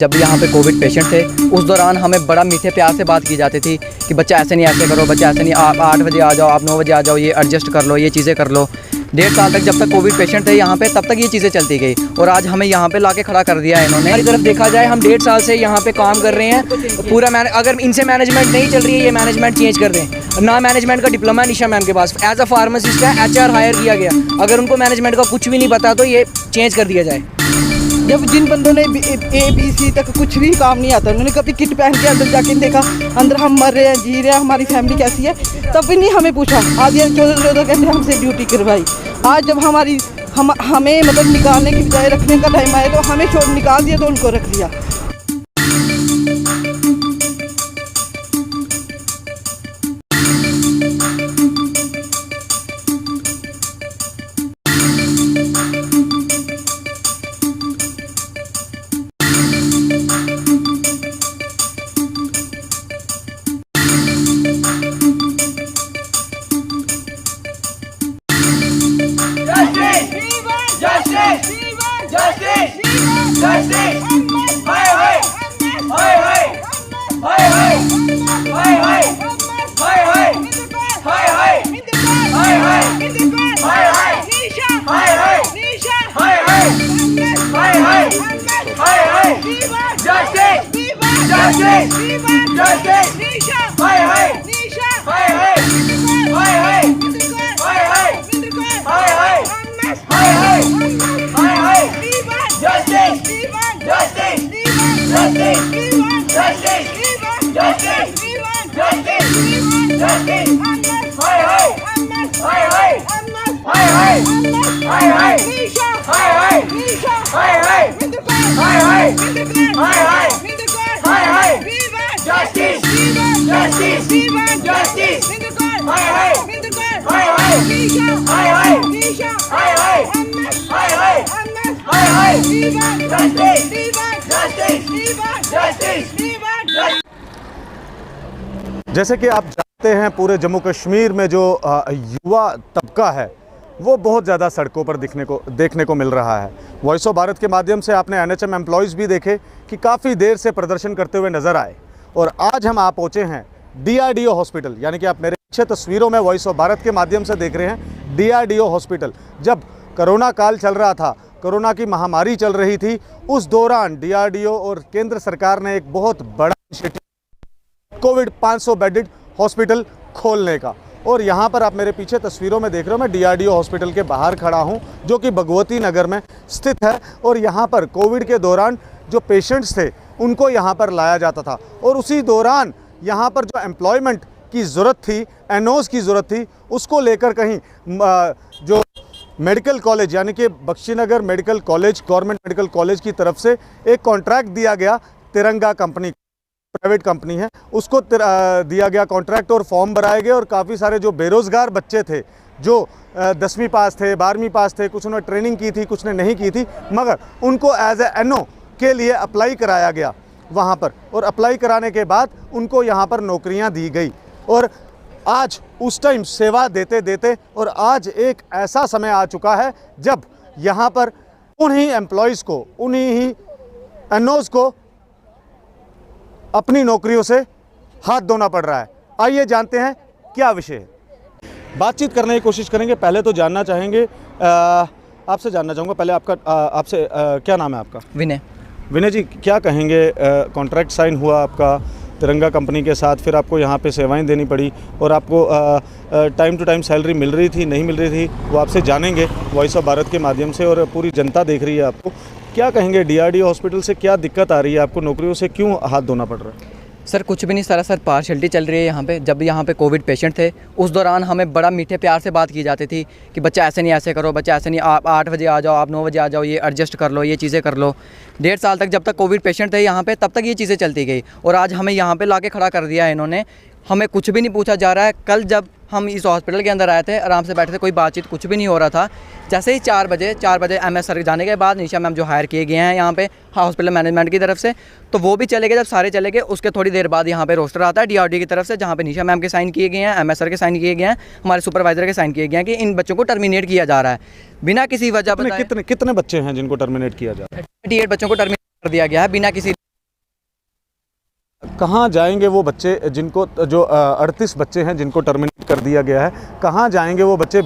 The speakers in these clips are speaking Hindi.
जब यहाँ पे कोविड पेशेंट थे उस दौरान हमें बड़ा मीठे प्यार से बात की जाती थी कि बच्चा ऐसे नहीं ऐसे करो, बच्चा ऐसे नहीं, आप 8 बजे आ जाओ, आप 9 बजे आ जाओ, ये एडजस्ट कर लो, ये चीज़ें कर लो। 1.5 साल तक जब तक कोविड पेशेंट थे यहाँ पे तब तक ये चीज़ें चलती गई और आज हमें यहाँ पे लाके खड़ा कर दिया है इन्होंने। हमारी तरफ देखा जाए हम 1.5 साल से यहाँ पे काम कर रहे हैं पूरा अगर इनसे मैनेजमेंट नहीं चल रही है, ये मैनेजमेंट चेंज कर दें। ना मैनेजमेंट का डिप्लोमा निशा मैम के पास एज अ फार्मासिस्ट है, HR हायर किया गया। अगर उनको मैनेजमेंट का कुछ भी नहीं पता तो ये चेंज कर दिया जाए। जब जिन बंदों ने ABC तक कुछ भी काम नहीं आता, उन्होंने कभी किट पहन के अंदर जाके देखा अंदर हम मर रहे हैं, जी रहे हैं, हमारी फैमिली कैसी है, तब भी नहीं हमें पूछा। आज ये 14 घंटे हमसे ड्यूटी करवाई। आज जब हमें मतलब निकालने की बजाय रखने का टाइम आया तो हमें छोड़ निकाल दिया तो उनको रख दिया। जैसे कि आप जानते हैं पूरे जम्मू कश्मीर में जो युवा तबका है वो बहुत ज़्यादा सड़कों पर देखने को मिल रहा है। वॉइस ऑफ भारत के माध्यम से आपने NHM एम्प्लॉयज़ भी देखे कि काफ़ी देर से प्रदर्शन करते हुए नज़र आए और आज हम पहुँचे हैं DRDO हॉस्पिटल, यानी कि आप मेरे पीछे तस्वीरों में वॉइस ऑफ भारत के माध्यम से देख रहे हैं DRDO हॉस्पिटल। जब कोरोना काल चल रहा था, कोरोना की महामारी चल रही थी, उस दौरान DRDO और केंद्र सरकार ने एक बहुत बड़ा इनिशिएटिव कोविड 500 बेडेड हॉस्पिटल खोलने का। और यहाँ पर आप मेरे पीछे तस्वीरों में देख रहे हो, मैं DRDO हॉस्पिटल के बाहर खड़ा हूँ जो कि भगवती नगर में स्थित है। और यहाँ पर कोविड के दौरान जो पेशेंट्स थे उनको यहाँ पर लाया जाता था और उसी दौरान यहाँ पर जो एम्प्लॉयमेंट की ज़रूरत थी, NOs की ज़रूरत थी, उसको लेकर कहीं जो मेडिकल कॉलेज यानी कि Bakshi Nagar medical college, government medical college की तरफ से एक कॉन्ट्रैक्ट दिया गया। तिरंगा कंपनी प्राइवेट कंपनी है, उसको दिया गया कॉन्ट्रैक्ट और फॉर्म भराए गए और काफ़ी सारे जो बेरोज़गार बच्चे थे जो 10वीं पास थे, 12वीं पास थे, कुछ उन्होंने ट्रेनिंग की थी, कुछ ने नहीं की थी, मगर उनको एज ए NO के लिए अप्लाई कराया गया वहाँ पर। और अप्लाई कराने के बाद उनको यहाँ पर नौकरियाँ दी गई और आज उस टाइम सेवा देते देते और आज एक ऐसा समय आ चुका है जब यहाँ पर उन्हीं एम्प्लॉयज़ को, उन्हीं ही NOs को अपनी नौकरियों से हाथ धोना पड़ रहा है। आइए जानते हैं क्या विषय है, बातचीत करने की कोशिश करेंगे। पहले तो जानना चाहेंगे, आपसे जानना चाहूँगा पहले आपसे क्या नाम है आपका? विनय जी, क्या कहेंगे, कॉन्ट्रैक्ट साइन हुआ आपका तिरंगा कंपनी के साथ, फिर आपको यहाँ पे सेवाएं देनी पड़ी और आपको टाइम टू टाइम सैलरी मिल रही थी, नहीं मिल रही थी, वो आपसे जानेंगे वॉइस ऑफ भारत के माध्यम से और पूरी जनता देख रही है आपको। क्या कहेंगे, DRDO हॉस्पिटल से क्या दिक्कत आ रही है आपको, नौकरियों से क्यों हाथ धोना पड़ रहा है? सर कुछ भी नहीं, सर पार्शलिटी चल रही है यहाँ पे। जब यहाँ पे कोविड पेशेंट थे उस दौरान हमें बड़ा मीठे प्यार से बात की जाती थी कि बच्चा ऐसे नहीं ऐसे करो, बच्चा ऐसे नहीं, आप 8 बजे आ जाओ, आप 9 बजे आ जाओ, ये एडजस्ट कर लो, ये चीज़ें कर लो। 1.5 साल तक जब तक कोविड पेशेंट थे यहाँ पे तब तक ये चीज़ें चलती गई और आज हमें यहाँ पे लाके खड़ा कर दिया है इन्होंने। हमें कुछ भी नहीं पूछा जा रहा है। कल जब हम इस हॉस्पिटल के अंदर आए थे, आराम से बैठे थे, कोई बातचीत कुछ भी नहीं हो रहा था। जैसे ही 4 बजे MS सर जाने के बाद निशा मैम जो हायर किए गए हैं यहाँ पे हॉस्पिटल मैनेजमेंट की तरफ से, तो वो भी चले गए। जब सारे चले गए उसके थोड़ी देर बाद यहाँ पे रोस्टर आता है DRDO की तरफ से, जहाँ पे निशा मैम के साइन किए गए हैं, MS सर के साइन किए गए हैं, हमारे सुपरवाइजर के साइन किए गए हैं कि इन बच्चों को टर्मिनेट किया जा रहा है बिना किसी वजह। कितने बच्चे हैं जिनको टर्मिनेट किया जा रहा है? 38 बच्चों को टर्मिनेट कर दिया गया है बिना किसी कहाँ जाएंगे वो बच्चे जिनको जो 38 बच्चे हैं जिनको टर्मिनेट कर दिया गया है, कहाँ जाएंगे वो बच्चे?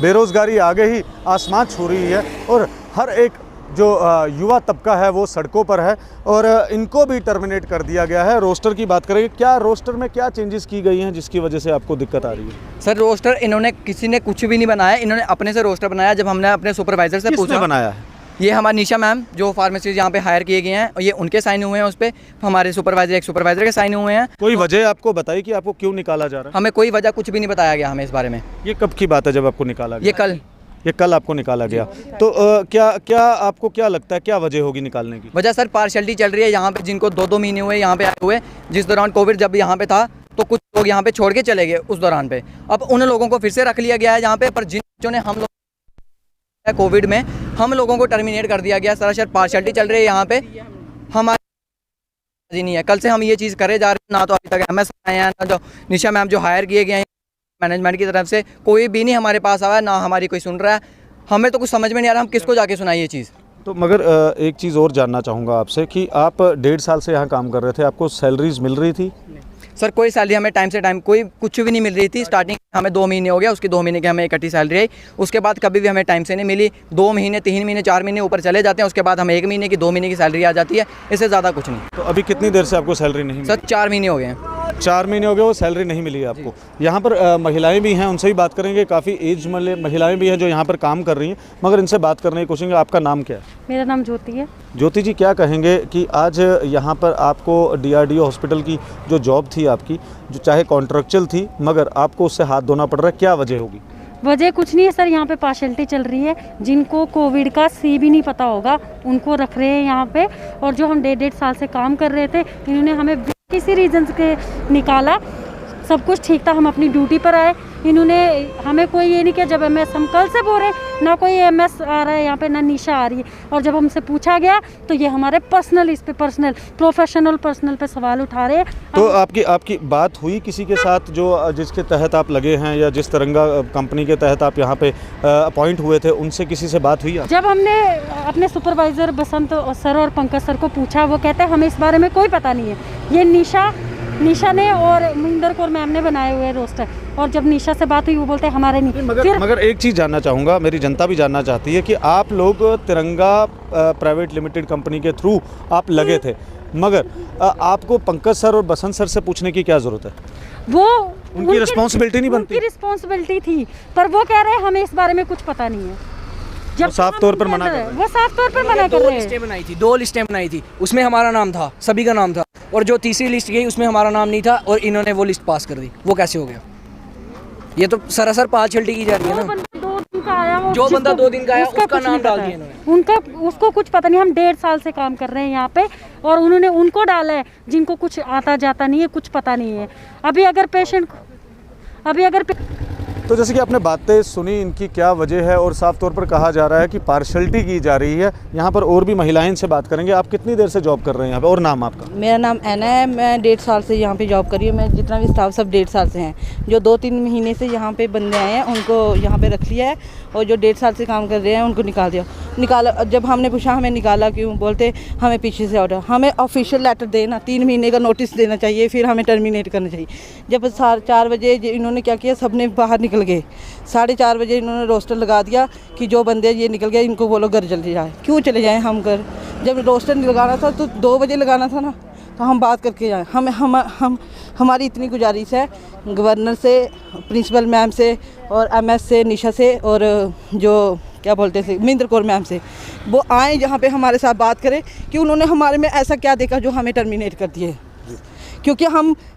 बेरोज़गारी आगे ही आसमान छू रही है और हर एक जो युवा तबका है वो सड़कों पर है और इनको भी टर्मिनेट कर दिया गया है। रोस्टर की बात करेंगे, क्या रोस्टर में क्या चेंजेस की गई हैं जिसकी वजह से आपको दिक्कत आ रही है? सर रोस्टर इन्होंने किसी ने कुछ भी नहीं बनाया, इन्होंने अपने से रोस्टर बनाया। जब हमने अपने सुपरवाइजर से किसने पूछा, बनाया है? ये हमारी निशा मैम जो फार्मेसी यहाँ पे हायर किए गए हैं, और ये उनके साइन हुए हैं उस पर। हमारे सुपरवाइजर एक सुपरवाइजर के साइन हुए हैं। कोई वजह आपको बताई कि आपको क्यों निकाला जा रहा हमें कोई वजह कुछ भी नहीं बताया गया हमें इस बारे में। है? ये कब की बात है जब आपको निकाला गया? ये कल आपको निकाला गया। तो क्या आपको क्या लगता है क्या वजह होगी निकालने की? वजह सर पार्शलिटी चल रही है यहाँ पे, जिनको 2-2 महीने हुए यहाँ पे आए हुए, जिस दौरान कोविड जब यहाँ पे था तो कुछ लोग यहाँ पे छोड़ के चले गए उस दौरान पे। अब उन लोगों को फिर से रख लिया गया है यहाँ पे, पर जिन बच्चों ने हम लोग कोविड में हम लोगों को टर्मिनेट कर दिया गया। सरासर पार्शलिटी चल रही है यहाँ पे, हमारी नहीं है। कल से हम ये चीज़ करे जा रहे हैं, ना तो अभी तक MS आए हैं, ना जो निशा मैम जो हायर किए गए हैं मैनेजमेंट की तरफ से, कोई भी नहीं हमारे पास आया, ना हमारी कोई सुन रहा है। हमें तो कुछ समझ में नहीं आ रहा हम किसको जाके सुनाए ये चीज़। तो मगर एक चीज़ और जानना चाहूँगा आपसे कि आप 1.5 साल से यहाँ काम कर रहे थे, आपको सैलरीज मिल रही थी? सर कोई सैलरी हमें टाइम से टाइम कोई कुछ भी नहीं मिल रही थी। स्टार्टिंग हमें 2 महीने हो गया, उसकी 2 महीने की हमें इकट्ठी सैलरी आई, उसके बाद कभी भी हमें टाइम से नहीं मिली। 2 महीने 3 महीने 4 महीने ऊपर चले जाते हैं, उसके बाद हमें 1 महीने की 2 महीने की सैलरी आ जाती है, इससे ज़्यादा कुछ नहीं। तो अभी कितनी देर से आपको सैलरी नहीं मिली? सर 4 महीने हो गए हैं। 4 महीने हो गए वो सैलरी नहीं मिली है आपको। यहाँ पर महिलाएं भी हैं, उनसे भी बात करेंगे। काफ़ी एज वाले महिलाएं भी हैं जो यहाँ पर काम कर रही हैं, मगर इनसे बात करने की कोशिश। आपका नाम क्या है? मेरा नाम ज्योति है। ज्योति जी, क्या कहेंगे कि आज यहाँ पर आपको DRDO हॉस्पिटल की जो जॉब थी आपकी, जो चाहे कॉन्ट्रेक्चुअल थी, मगर आपको उससे हाथ धोना पड़ रहा है, क्या वजह होगी? वजह कुछ नहीं है सर, यहाँ पे पार्शलिटी चल रही है। जिनको कोविड का सी भी नहीं पता होगा उनको रख रहे हैं यहाँ पे, और जो हम 1.5 साल से काम कर रहे थे इन्होंने हमें किसी रीज़न के निकाला। सब कुछ ठीक था, हम अपनी ड्यूटी पर आए, इन्होंने हमें कोई ये नहीं किया। जब MS हम कल से बोल रहे हैं, ना कोई MS आ रहा है यहाँ पे, ना निशा आ रही है, और जब हमसे पूछा गया तो ये हमारे पर्सनल प्रोफेशनल पे सवाल उठा रहे हैं। तो आपकी बात हुई किसी के साथ जो जिसके तहत आप लगे हैं, या जिस तिरंगा कंपनी के तहत आप यहाँ पे अपॉइंट हुए थे, उनसे किसी से बात हुई आप? जब हमने अपने सुपरवाइज़र बसंत सर और पंकज सर को पूछा, वो कहते हैं हमें इस बारे में कोई पता नहीं है, ये निशा ने और मुंदर कौर मैम ने बनाए हुए रोस्टर। और जब निशा से बात हुई वो बोलते हैं हमारे नहीं। मगर एक चीज़ जानना चाहूँगा, मेरी जनता भी जानना चाहती है कि आप लोग तिरंगा प्राइवेट लिमिटेड कंपनी के थ्रू आप लगे थे, मगर आपको पंकज सर और बसंत सर से पूछने की क्या ज़रूरत है? वो उनकी रिस्पॉन्सिबिलिटी नहीं बनती? उनकी रिस्पॉन्सिबिलिटी थी, पर वो कह रहे हैं हमें इस बारे में कुछ पता नहीं है। जब साफ तौर पर मना कर रहे हैं। वो साफ तौर पर मना कर रहे हैं। 2 लिस्टें बनाई थी, उसमें हमारा नाम था, सभी का नाम था, और जो तीसरी लिस्ट गई उसमें हमारा नाम नहीं था, और इन्होंने वो लिस्ट पास कर दी। वो कैसे हो गया? ये तो सरासर पार्शलिटी की जा रही है ना। जो बंदा 2 दिन का आया उसका नाम डाल दिया इन्होंने। उसको कुछ पता नहीं। हम 1.5 साल से काम कर रहे हैं यहाँ पे, और उन्होंने उनको डाला है जिनको कुछ आता जाता नहीं है, कुछ पता नहीं है। अभी अगर तो जैसे कि आपने बातें सुनी, इनकी क्या वजह है, और साफ तौर पर कहा जा रहा है कि पार्शलिटी की जा रही है। यहाँ पर और भी महिलाएं से बात करेंगे। आप कितनी देर से जॉब कर रहे हैं यहाँ पे, और नाम आपका? मेरा नाम ऐना है, मैं 1.5 साल से यहाँ पे जॉब कर रही हूँ। मैं जितना भी स्टाफ सब 1.5 साल से हैं। जो 2-3 महीने से यहाँ पे बंदे आए हैं उनको यहाँ पे रख लिया है, और जो 1.5 साल से काम कर रहे हैं उनको निकाला। जब हमने पूछा हमें निकाला क्यों, बोलते हमें पीछे से ऑर्डर, हमें ऑफिशियल लेटर देना, 3 महीने का नोटिस देना चाहिए, फिर हमें टर्मिनेट करना चाहिए। जब 4 बजे इन्होंने क्या किया, सबने बाहर निकल गए। 4:30 बजे इन्होंने रोस्टर लगा दिया कि जो बंदे ये निकल गए इनको बोलो घर चले जाए। क्यों चले जाएं हम घर? जब रोस्टर लगाना था तो 2 बजे लगाना था ना, तो हम बात करके जाएं। हमारी इतनी गुजारिश है गवर्नर से, प्रिंसिपल मैम से, और MS से, निशा से, और जो क्या बोलते हैं मुंदर कौर मैम से, वो आए यहाँ पे हमारे साथ बात करें कि उन्होंने हमारे में ऐसा क्या देखा जो हमें टर्मिनेट कर दिए। क्योंकि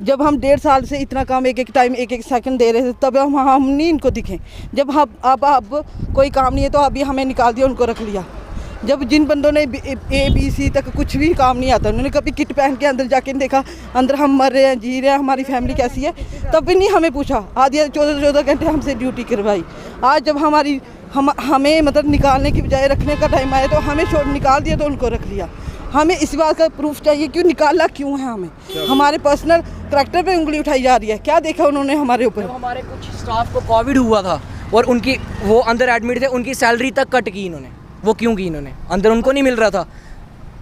जब हम 1.5 साल से इतना काम एक टाइम 1 सेकंड दे रहे थे, तब हम नहीं इनको दिखे। जब अब कोई काम नहीं है तो अभी हमें निकाल दिया, उनको रख लिया। जब जिन बंदों ने ABC तक कुछ भी काम नहीं आता, उन्होंने कभी किट पहन के अंदर जाके देखा अंदर हम मर रहे हैं, जी रहे हैं, हमारी फैमिली कैसी है, तब भी नहीं हमें पूछा। आधी 14 घंटे हमसे ड्यूटी करवाई। आज जब हमें मतलब निकालने की बजाय रखने का टाइम आया तो हमें निकाल दिया, तो उनको रख लिया। हमें इस बात का प्रूफ चाहिए क्यों निकाला, क्यों है हमें? हमारे पर्सनल करैक्टर पे उंगली उठाई जा रही है। क्या देखा उन्होंने हमारे ऊपर? हमारे कुछ स्टाफ को कोविड हुआ था और वो अंदर एडमिट थे, उनकी सैलरी तक कट की इन्होंने। वो क्यों की इन्होंने? अंदर उनको नहीं मिल रहा था,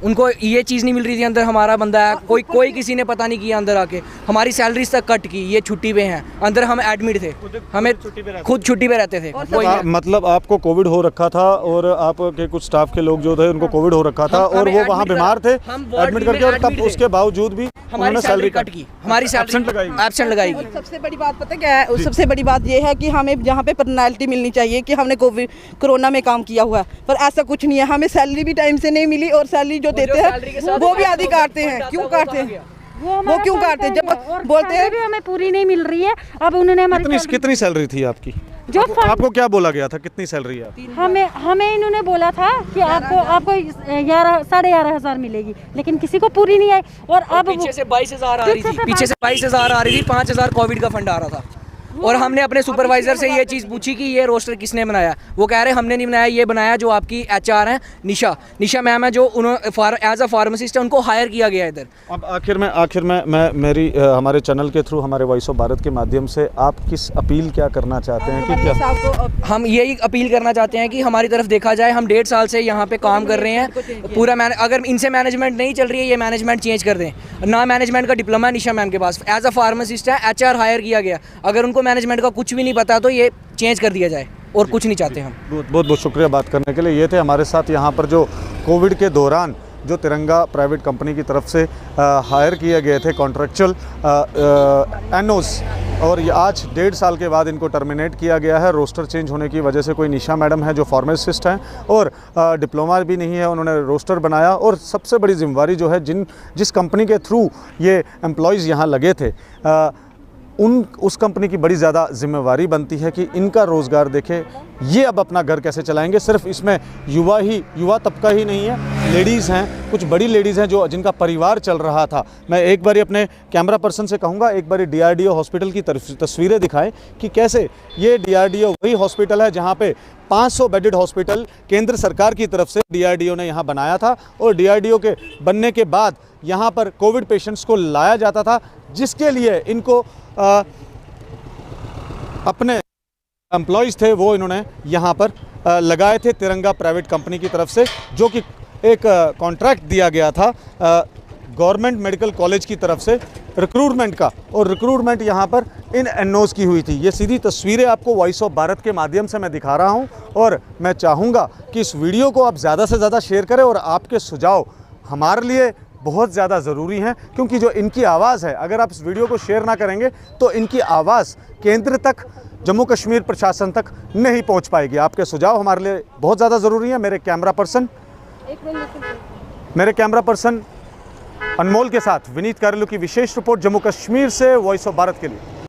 उनको ये चीज़ नहीं मिल रही थी अंदर हमारा बंदा है, कोई किसी ने पता नहीं किया अंदर आके, हमारी सैलरीज तक कट की, ये छुट्टी पे हैं, अंदर हम एडमिट थे, हमें खुद छुट्टी पे रहते थे। मतलब आपको कोविड हो रखा था और आपके कुछ स्टाफ के लोग जो थे उनको कोविड हो रखा था और वो वहाँ बीमार थे एडमिट करके, और तब उसके बावजूद भी हमारी सैलरी कट की, हमारी सैलरी एब्सेंट लगाई। सबसे बड़ी बात पता क्या है, सबसे बड़ी बात ये है कि हमें यहाँ पे पर्सनैलिटी मिलनी चाहिए कि हमने कोरोना में काम किया हुआ है, पर ऐसा कुछ नहीं है। हमें सैलरी भी टाइम से नहीं मिली और सैलरी जो देते हैं वो भी आधी काटते हैं। क्यों काटते हैं वो क्यों काटते हैं? जब बोलते हैं भी हमें पूरी नहीं मिल रही है। अब उन्होंने हमारी कितनी सैलरी थी आपकी? जो आपको क्या बोला गया था, कितनी सैलरी है आपकी? हमें इन्होंने बोला था कि आपको 11,500 मिलेगी, लेकिन किसी को पूरी नहीं आई। और अब पीछे से 22,000 आ रही थी, पीछे से 22,000 आ रही थी, 5,000 कोविड का फंड आ रहा था। और हमने अपने सुपरवाइजर से ये चीज़ पूछी कि ये रोस्टर किसने बनाया, वो कह रहे हमने नहीं बनाया, ये बनाया जो आपकी HR हैं निशा मैम है, जो उन्होंने एज अ फार्मासिस्ट है, उनको हायर किया गया इधर। अब आखिर में मैं मेरी हमारे चैनल के थ्रू, हमारे वॉइस ऑफ भारत के माध्यम से आप किस अपील क्या करना चाहते हैं कि क्या? हम यही अपील करना चाहते हैं कि हमारी तरफ देखा जाए। हम 1.5 साल से यहाँ पे काम कर रहे हैं पूरा, अगर इनसे मैनेजमेंट नहीं चल रही है, ये मैनेजमेंट चेंज कर दें। ना मैनेजमेंट का डिप्लोमा है निशा मैम के पास, एज अ फार्मासिस्ट है, HR हायर किया गया। अगर उनको मैनेजमेंट का कुछ भी नहीं पता तो ये चेंज कर दिया जाए, और कुछ नहीं चाहते हम। बहुत शुक्रिया बात करने के लिए। ये थे हमारे साथ यहाँ पर जो कोविड के दौरान जो तिरंगा प्राइवेट कंपनी की तरफ से हायर किए गए थे कॉन्ट्रेक्चुअल NOs, और ये आज 1.5 साल के बाद इनको टर्मिनेट किया गया है रोस्टर चेंज होने की वजह से। कोई निशा मैडम है जो फार्मासिस्ट हैं और डिप्लोमा भी नहीं है, उन्होंने रोस्टर बनाया। और सबसे बड़ी जिम्मेवारी जो है जिस कंपनी के थ्रू ये एम्प्लॉयज़ यहाँ लगे थे, उस कंपनी की बड़ी ज़्यादा जिम्मेवारी बनती है कि इनका रोज़गार देखे, ये अब अपना घर कैसे चलाएंगे। सिर्फ इसमें युवा तबका ही नहीं है, लेडीज़ हैं, कुछ बड़ी लेडीज़ हैं जिनका परिवार चल रहा था। मैं एक बार अपने कैमरा पर्सन से कहूँगा, एक बार DRDO हॉस्पिटल की तस्वीरें दिखाएं कि कैसे ये DRDO वही हॉस्पिटल है जहाँ पे 500 बेडेड हॉस्पिटल केंद्र सरकार की तरफ से DRDO ने यहाँ बनाया था, और DRDO के बनने के बाद यहाँ पर कोविड पेशेंट्स को लाया जाता था, जिसके लिए इनको अपने एम्प्लॉयज़ थे वो इन्होंने यहाँ पर लगाए थे तिरंगा प्राइवेट कंपनी की तरफ से, जो कि एक कॉन्ट्रैक्ट दिया गया था गवर्नमेंट मेडिकल कॉलेज की तरफ से रिक्रूटमेंट का, और रिक्रूटमेंट यहाँ पर इन NOs की हुई थी। ये सीधी तस्वीरें आपको वॉइस ऑफ भारत के माध्यम से मैं दिखा रहा हूँ, और मैं चाहूँगा कि इस वीडियो को आप ज़्यादा से ज़्यादा शेयर करें, और आपके सुझाव हमारे लिए बहुत ज़्यादा ज़रूरी हैं, क्योंकि जो इनकी आवाज़ है, अगर आप इस वीडियो को शेयर ना करेंगे तो इनकी आवाज़ केंद्र तक, जम्मू कश्मीर प्रशासन तक नहीं पहुंच पाएगी। आपके सुझाव हमारे लिए बहुत ज़्यादा ज़रूरी हैं। मेरे कैमरा पर्सन अनमोल के साथ विनीत कार्यालू की विशेष रिपोर्ट जम्मू कश्मीर से वॉइस ऑफ भारत के लिए।